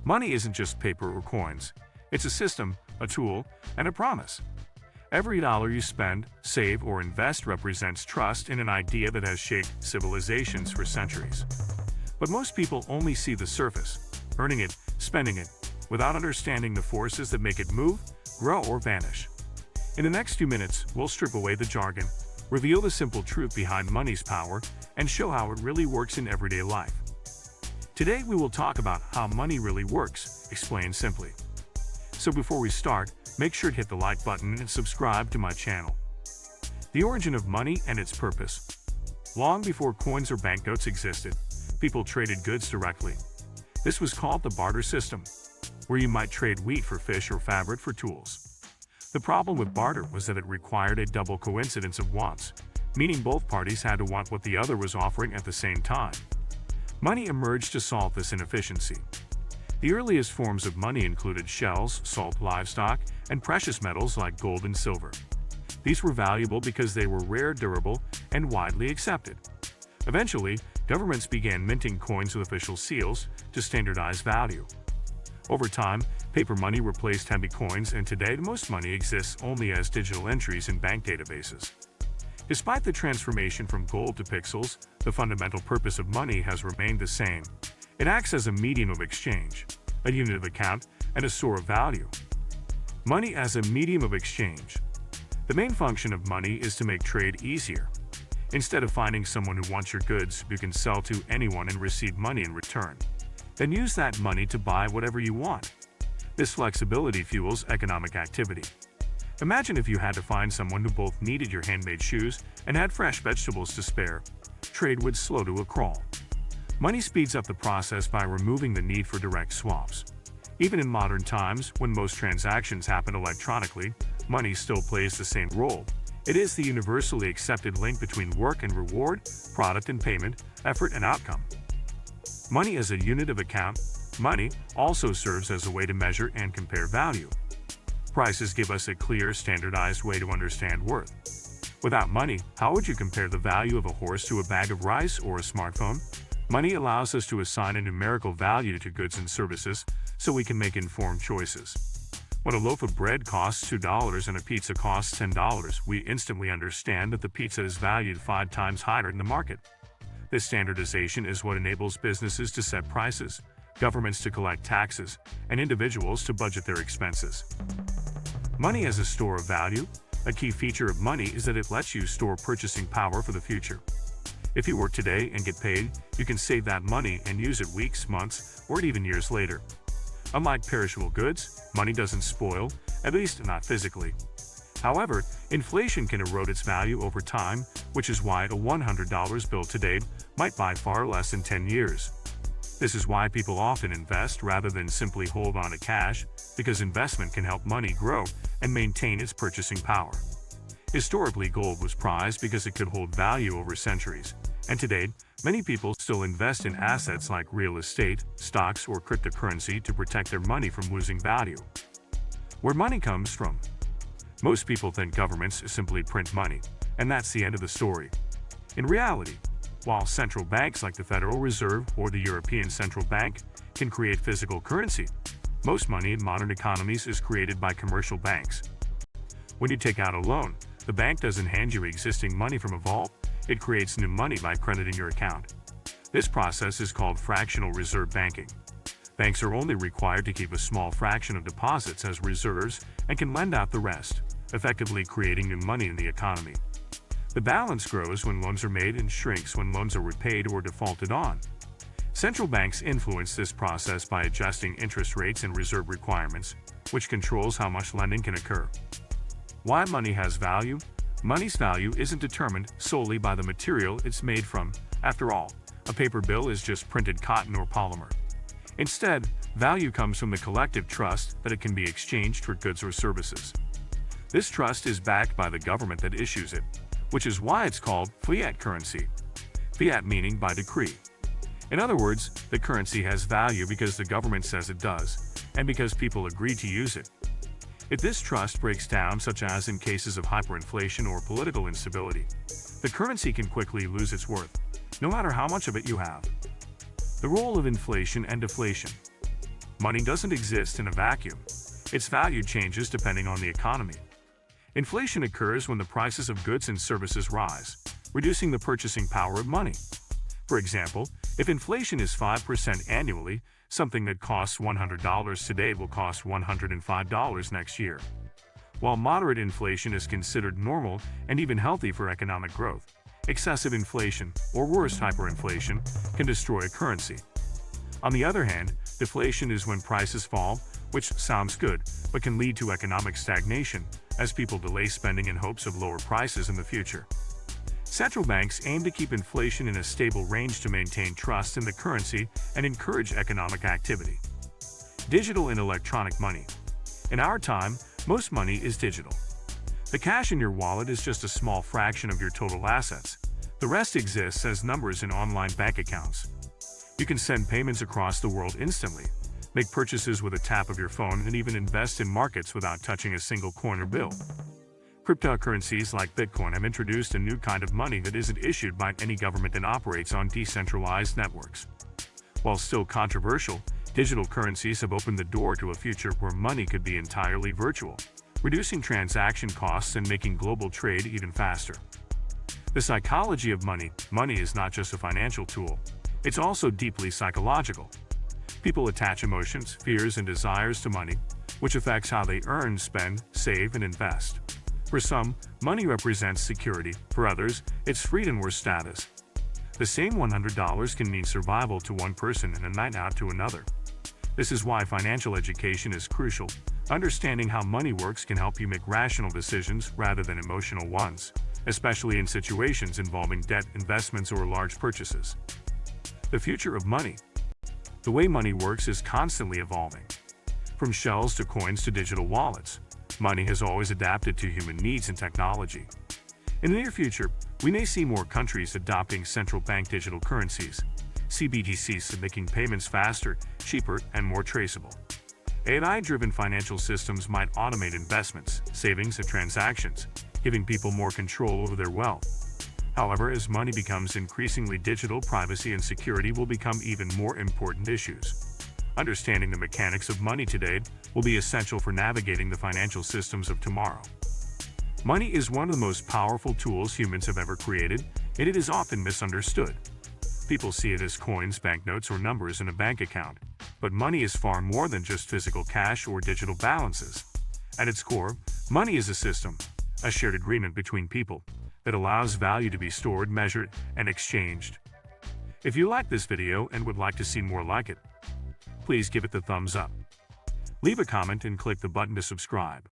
Money isn't just paper or coins. It's a system, a tool, and a promise. Every dollar you spend, save, or invest represents trust in an idea that has shaped civilizations for centuries. But most people only see the surface, earning it, spending it, without understanding the forces that make it move, grow, or vanish. In the next few minutes, we'll strip away the jargon, reveal the simple truth behind money's power, and show how it really works in everyday life. Today we will talk about how money really works, explained simply. So before we start, make sure to hit the like button and subscribe to my channel. The origin of money and its purpose. Long before coins or banknotes existed, people traded goods directly. This was called the barter system, where you might trade wheat for fish or fabric for tools. The problem with barter was that it required a double coincidence of wants, meaning both parties had to want what the other was offering at the same time. Money emerged to solve this inefficiency. The earliest forms of money included shells, salt, livestock, and precious metals like gold and silver. These were valuable because they were rare, durable, and widely accepted. Eventually, governments began minting coins with official seals to standardize value. Over time, paper money replaced heavy coins, and today most money exists only as digital entries in bank databases. Despite the transformation from gold to pixels, the fundamental purpose of money has remained the same. It acts as a medium of exchange, a unit of account, and a store of value. Money as a medium of exchange. The main function of money is to make trade easier. Instead of finding someone who wants your goods, you can sell to anyone and receive money in return. Then use that money to buy whatever you want. This flexibility fuels economic activity. Imagine if you had to find someone who both needed your handmade shoes and had fresh vegetables to spare. Trade would slow to a crawl. Money speeds up the process by removing the need for direct swaps. Even in modern times, when most transactions happen electronically, money still plays the same role. It is the universally accepted link between work and reward, product and payment, effort and outcome. Money as a unit of account. Money also serves as a way to measure and compare value. Prices give us a clear, standardized way to understand worth. Without money, how would you compare the value of a horse to a bag of rice or a smartphone? Money allows us to assign a numerical value to goods and services so we can make informed choices. When a loaf of bread costs $2 and a pizza costs $10, we instantly understand that the pizza is valued 5 times higher in the market. This standardization is what enables businesses to set prices, governments to collect taxes, and individuals to budget their expenses. Money as a store of value. A key feature of money is that it lets you store purchasing power for the future. If you work today and get paid, you can save that money and use it weeks, months, or even years later. Unlike perishable goods, money doesn't spoil, at least not physically. However, inflation can erode its value over time, which is why a $100 bill today might buy far less in 10 years. This is why people often invest rather than simply hold on to cash, because investment can help money grow and maintain its purchasing power. Historically, gold was prized because it could hold value over centuries, and today, many people still invest in assets like real estate, stocks, or cryptocurrency to protect their money from losing value. Where money comes from. Most people think governments simply print money, and that's the end of the story. In reality, while central banks like the Federal Reserve or the European Central Bank can create physical currency, most money in modern economies is created by commercial banks. When you take out a loan, the bank doesn't hand you existing money from a vault, it creates new money by crediting your account. This process is called fractional reserve banking. Banks are only required to keep a small fraction of deposits as reserves and can lend out the rest, effectively creating new money in the economy. The balance grows when loans are made and shrinks when loans are repaid or defaulted on. Central banks influence this process by adjusting interest rates and reserve requirements, which controls how much lending can occur. Why money has value? Money's value isn't determined solely by the material it's made from. After all, a paper bill is just printed cotton or polymer. Instead, value comes from the collective trust that it can be exchanged for goods or services. This trust is backed by the government that issues it, which is why it's called fiat currency. Fiat meaning by decree. In other words, the currency has value because the government says it does, and because people agree to use it. If this trust breaks down, such as in cases of hyperinflation or political instability, the currency can quickly lose its worth, no matter how much of it you have. The role of inflation and deflation. Money doesn't exist in a vacuum. Its value changes depending on the economy. Inflation occurs when the prices of goods and services rise, reducing the purchasing power of money. For example, if inflation is 5% annually, something that costs $100 today will cost $105 next year. While moderate inflation is considered normal and even healthy for economic growth, excessive inflation, or worse, hyperinflation, can destroy a currency. On the other hand, deflation is when prices fall, which sounds good, but can lead to economic stagnation, as people delay spending in hopes of lower prices in the future. Central banks aim to keep inflation in a stable range to maintain trust in the currency and encourage economic activity. Digital and electronic money. In our time, most money is digital. The cash in your wallet is just a small fraction of your total assets. The rest exists as numbers in online bank accounts. You can send payments across the world instantly, make purchases with a tap of your phone, and even invest in markets without touching a single coin or bill. Cryptocurrencies like Bitcoin have introduced a new kind of money that isn't issued by any government and operates on decentralized networks. While still controversial, digital currencies have opened the door to a future where money could be entirely virtual, reducing transaction costs and making global trade even faster. The psychology of money. Money is not just a financial tool. It's also deeply psychological. People attach emotions, fears, and desires to money, which affects how they earn, spend, save, and invest. For some, money represents security. For others, it's freedom or status. The same $100 can mean survival to one person and a night out to another. This is why financial education is crucial. Understanding how money works can help you make rational decisions rather than emotional ones, especially in situations involving debt, investments, or large purchases. The future of money. The way money works is constantly evolving. From shells to coins to digital wallets, money has always adapted to human needs and technology. In the near future, we may see more countries adopting central bank digital currencies, CBDCs, making payments faster, cheaper, and more traceable. AI-driven financial systems might automate investments, savings, and transactions, giving people more control over their wealth. However, as money becomes increasingly digital, privacy and security will become even more important issues. Understanding the mechanics of money today will be essential for navigating the financial systems of tomorrow. Money is one of the most powerful tools humans have ever created, and it is often misunderstood. People see it as coins, banknotes, or numbers in a bank account, but money is far more than just physical cash or digital balances. At its core, money is a system, a shared agreement between people, that allows value to be stored, measured, and exchanged. If you like this video and would like to see more like it, please give it the thumbs up. Leave a comment and click the button to subscribe.